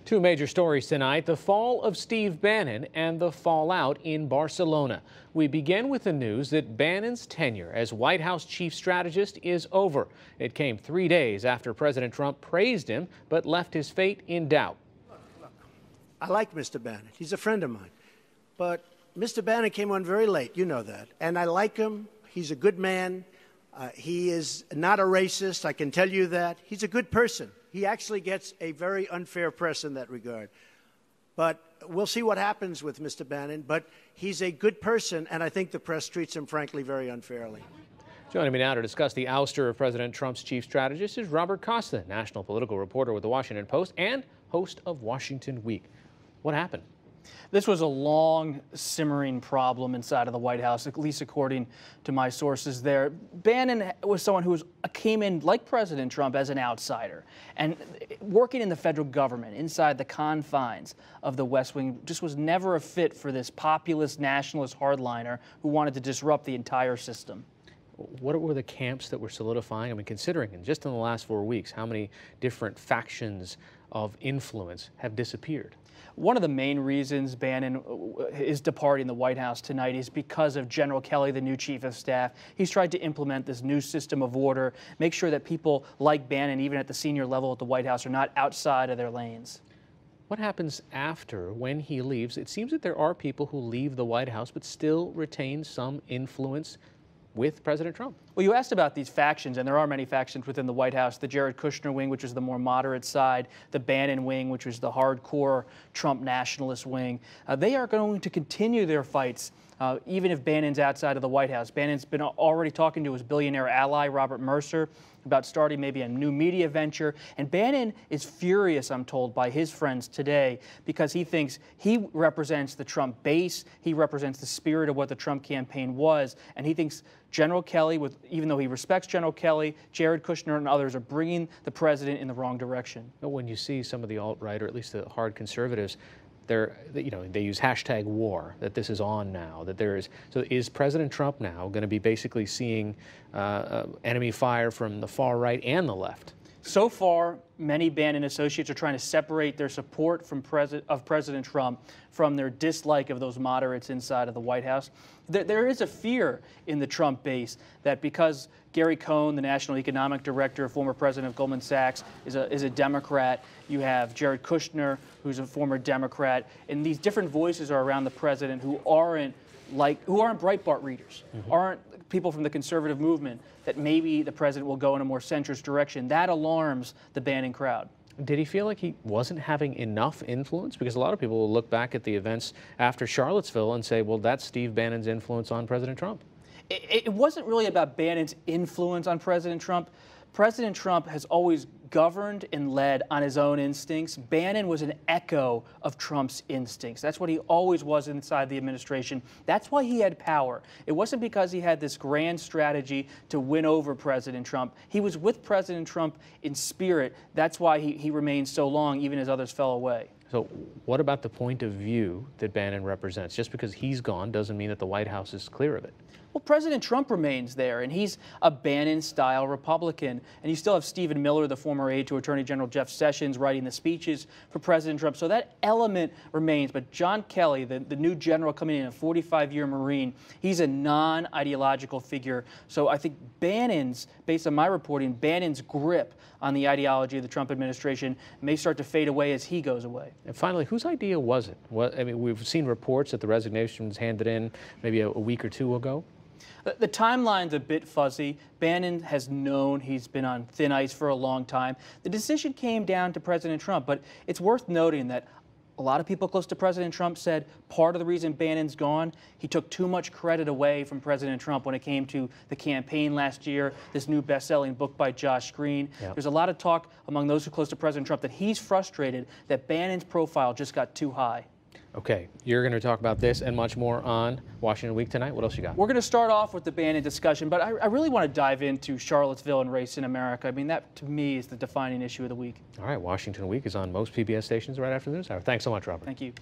Two major stories tonight, the fall of Steve Bannon and the fallout in Barcelona. We begin with the news that Bannon's tenure as White House chief strategist is over. It came 3 days after President Trump praised him, but left his fate in doubt. Look, I like Mr. Bannon. He's a friend of mine. But Mr. Bannon came on very late, you know that. And I like him. He's a good man. He is not a racist, I can tell you that. He's a good person. He actually gets a very unfair press in that regard. But we'll see what happens with Mr. Bannon. But he's a good person, and I think the press treats him, frankly, very unfairly. Joining me now to discuss the ouster of President Trump's chief strategist is Robert Costa, national political reporter with The Washington Post and host of Washington Week. What happened? This was a long, simmering problem inside of the White House, at least according to my sources there. Bannon was someone who came in, like President Trump, as an outsider. And working in the federal government, inside the confines of the West Wing, just was never a fit for this populist, nationalist hardliner who wanted to disrupt the entire system. What were the camps that were solidifying? I mean, considering just in the last 4 weeks, how many different factions of influence have disappeared? One of the main reasons Bannon is departing the White House tonight is because of General Kelly, the new chief of staff. He's tried to implement this new system of order, make sure that people like Bannon, even at the senior level at the White House, are not outside of their lanes. What happens after, when he leaves? It seems that there are people who leave the White House but still retain some influence with President Trump. Well, you asked about these factions, and there are many factions within the White House. The Jared Kushner wing, which is the more moderate side, the Bannon wing, which is the hardcore Trump nationalist wing. They are going to continue their fights, even if Bannon's outside of the White House. Bannon's been already talking to his billionaire ally, Robert Mercer, about starting maybe a new media venture. And Bannon is furious, I'm told, by his friends today because he thinks he represents the Trump base, he represents the spirit of what the Trump campaign was, and he thinks General Kelly, even though he respects General Kelly, Jared Kushner and others are bringing the president in the wrong direction. When you see some of the alt-right, or at least the hard conservatives, they use #war, that this is on now, that there is. So is President Trump now going to be basically seeing enemy fire from the far right and the left? So far, many Bannon associates are trying to separate their support of President Trump from their dislike of those moderates inside of the White House. There is a fear in the Trump base that because Gary Cohn, the National Economic Director, former president of Goldman Sachs, is a Democrat, you have Jared Kushner, who's a former Democrat, and these different voices are around the president who aren't Breitbart readers, aren't people from the conservative movement, that maybe the president will go in a more centrist direction. That alarms the Bannon crowd. Did he feel like he wasn't having enough influence? Because a lot of people will look back at the events after Charlottesville and say, well, that's Steve Bannon's influence on President Trump. It wasn't really about Bannon's influence on President Trump. President Trump has always governed and led on his own instincts. Bannon was an echo of Trump's instincts. That's what he always was inside the administration. That's why he had power. It wasn't because he had this grand strategy to win over President Trump. He was with President Trump in spirit. That's why he remained so long, even as others fell away. So what about the point of view that Bannon represents? Just because he's gone doesn't mean that the White House is clear of it. Well, President Trump remains there, and he's a Bannon-style Republican. And you still have Stephen Miller, the former aide to Attorney General Jeff Sessions, writing the speeches for President Trump. So that element remains. But John Kelly, the new general coming in, a 45-year Marine, he's a non-ideological figure. So I think based on my reporting, Bannon's grip on the ideology of the Trump administration may start to fade away as he goes away. And finally, whose idea was it? I mean, we've seen reports that the resignation was handed in maybe a week or two ago. The timeline's a bit fuzzy. Bannon has known he's been on thin ice for a long time. The decision came down to President Trump, but it's worth noting that a lot of people close to President Trump said part of the reason Bannon's gone, he took too much credit away from President Trump when it came to the campaign last year, this new best-selling book by Josh Green. Yep. There's a lot of talk among those who are close to President Trump that he's frustrated that Bannon's profile just got too high. Okay, you're going to talk about this and much more on Washington Week tonight. What else you got? We're going to start off with the Bannon discussion, but I really want to dive into Charlottesville and race in America. I mean, that to me is the defining issue of the week. All right, Washington Week is on most PBS stations right after the news hour. Thanks so much, Robert. Thank you.